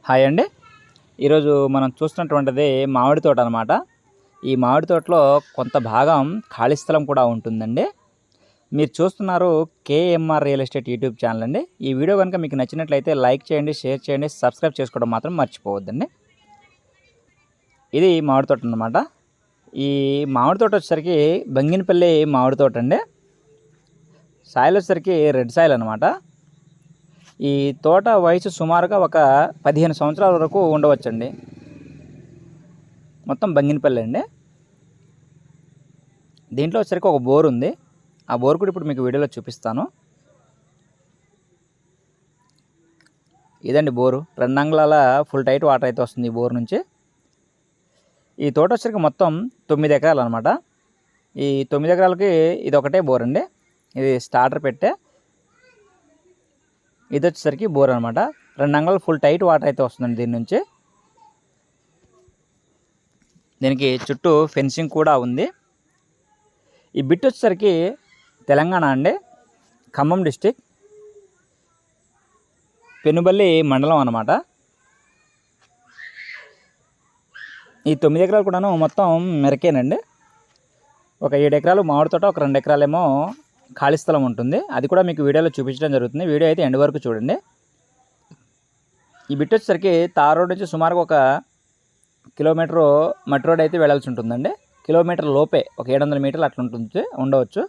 Hi అండి. ఈరోజు మనం చూస్తున్నటువంటిది మామిడి తోట అనమాట. ఈ మామిడి తోటలో కొంత భాగం ఖాళీ స్థలం కూడా ఉంటుందండి. మీరు చూస్తున్నారు KMR real estate YouTube channel అండి. ఈ వీడియో కనుక మీకు నచ్చినట్లయితే లైక్ చేయండి, షేర్ చేయండి, సబ్స్క్రైబ్ చేసుకోవడం మాత్రం మర్చిపోవద్దండి. ఇది మామిడి తోట అనమాట. ఈ మామిడి తోట వచ్చేసరికి బంగినపల్లి మామిడి తోట అండి. సాయిల్ వచ్చేసరికి రెడ్ సాయిల్ అనమాట. ఈ తోట వయసు సుమారుగా ఒక 15 సంవత్సరాల వరకు ఉండవచ్చండి. మొత్తం బంగినపల్లి అండి. దీంట్లో వచ్చేసరికి ఒక బోర్ ఉంది. ఆ బోర్ కూడా ఇప్పుడు మీకు వీడియోలో చూపిస్తాను. ఇదండి బోరు. 2 అంగుళాల ఫుల్ టైట్ వాటర్ అయితే వస్తుంది ఈ బోర్ నుంచి. ఈ తోట వచ్చేసరికి మొత్తం 9 ఎకరాలు అనమాట. ఈ 9 ఎకరాలకి ఇది ఒకటే బోర్ అండి. ఇది స్టార్టర్ పెట్టే. ఇది వచ్చేసరికి బోర్ అనమాట. 2 అంగుళాలు ఫుల్ టైట్ వాటర్ అయితే వస్తుందండి దీని నుంచి. దీనికి చుట్టూ ఫెన్సింగ్ కూడా ఉంది. ఈ బిట్ వచ్చేసరికి తెలంగాణ అండి, ఖమ్మం డిస్టిక్, పెనుబల్లి మండలం అనమాట. ఈ 9 ఎకరాలు కూడాను మొత్తం మెరకేనండి. ఒక 7 ఎకరాలు మామిడి తోట, ఒక 2 ఎకరాలేమో ఖాళీ స్థలం ఉంటుంది. అది కూడా మీకు వీడియోలో చూపించడం జరుగుతుంది. వీడియో అయితే ఎండ్ వరకు చూడండి. ఈ బిట్ వచ్చేసరికి తార్ రోడ్ నుంచి సుమారుగా ఒక కిలోమీటరు మట్టి రోడ్ అయితే వెళ్ళాల్సి ఉంటుందండి. కిలోమీటర్ లోపే ఒక 700 మీటర్లు అట్లా ఉండవచ్చు.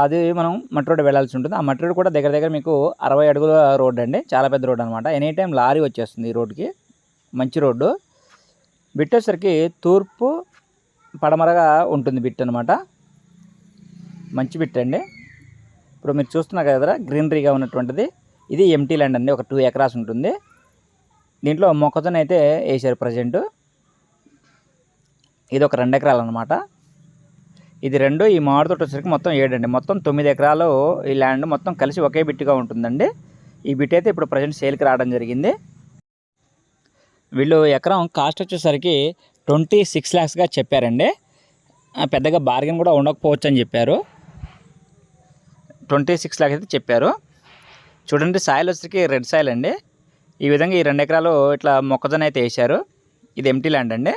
అది మనం మట్టి రోడ్ వెళ్ళాల్సి ఉంటుంది. ఆ మట్టి రోడ్ కూడా దగ్గర దగ్గర మీకు 60 అడుగుల రోడ్ అండి. చాలా పెద్ద రోడ్ అనమాట. ఎనీ టైం లారీ వచ్చేస్తుంది ఈ రోడ్డుకి. మంచి రోడ్డు. బిట్ వచ్చేసరికి తూర్పు పడమరగా ఉంటుంది బిట్ అనమాట. మంచి బిట్ అండి. ఇప్పుడు మీరు చూస్తున్నారు కదా గ్రీనరీగా ఉన్నటువంటిది. ఇది ఎంటీ ల్యాండ్ అండి. ఒక 2 ఎకరాస్ ఉంటుంది. దీంట్లో మొక్కజొన్న అయితే వేసారు ప్రజెంట్. ఇది ఒక 2 ఎకరాలు అనమాట. ఇది 2. ఈ మామిడి తోట వచ్చేసరికి మొత్తం 7 అండి. మొత్తం 9 ఎకరాలు ఈ ల్యాండ్ మొత్తం కలిసి ఒకే బిట్గా ఉంటుందండి. ఈ బిట్ అయితే ఇప్పుడు ప్రజెంట్ సేల్కి రావడం జరిగింది. వీళ్ళు ఎకరం కాస్ట్ వచ్చేసరికి 26 lakhsగా చెప్పారండి. పెద్దగా బార్గెన్ కూడా ఉండకపోవచ్చు అని చెప్పారు. 26 lakhs అయితే చెప్పారు. చూడండి, సాయిల్ వచ్చేసరికి రెడ్ సాయిల్ అండి. ఈ విధంగా ఈ 2 ఎకరాలు ఇట్లా మొక్కజొన్న అయితే వేశారు. ఇది ఎంటీ ల్యాండ్ అండి.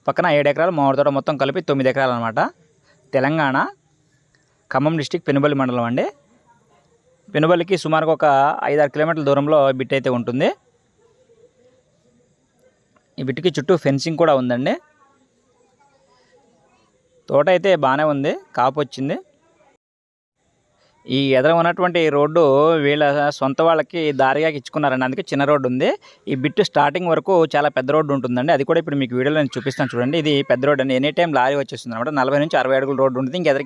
పక్కన 7 ఎకరాలు మామిడి తోట, మొత్తం కలిపి 9 ఎకరాలు అనమాట. తెలంగాణ, ఖమ్మం డిస్టిక్, పెనుబల్లి మండలం అండి. పెనుబల్లికి సుమారుగా ఒక 5-6 కిలోమీటర్ల దూరంలో బిట్ అయితే ఉంటుంది. ఈ బిట్కి చుట్టూ ఫెన్సింగ్ కూడా ఉందండి. తోట అయితే బాగానే ఉంది, కాపు వచ్చింది. ఈ ఎదుర ఉన్నటువంటి రోడ్డు వీళ్ళ సొంత వాళ్ళకి దారిగా ఇచ్చుకున్నారండి. అందుకే చిన్న రోడ్డు ఉంది. ఈ బిట్ స్టార్టింగ్ వరకు చాలా పెద్ద రోడ్డు ఉంటుందండి. అది కూడా ఇప్పుడు మీకు వీడియోలో నేను చూపిస్తాను చూడండి. ఇది పెద్ద రోడ్డు అండి. ఎనీ టైం లారీ వచ్చేస్తుంది అనమాట. 40 నుంచి 60 అడుగుల రోడ్డు ఉంటుంది. ఇంకెదరికి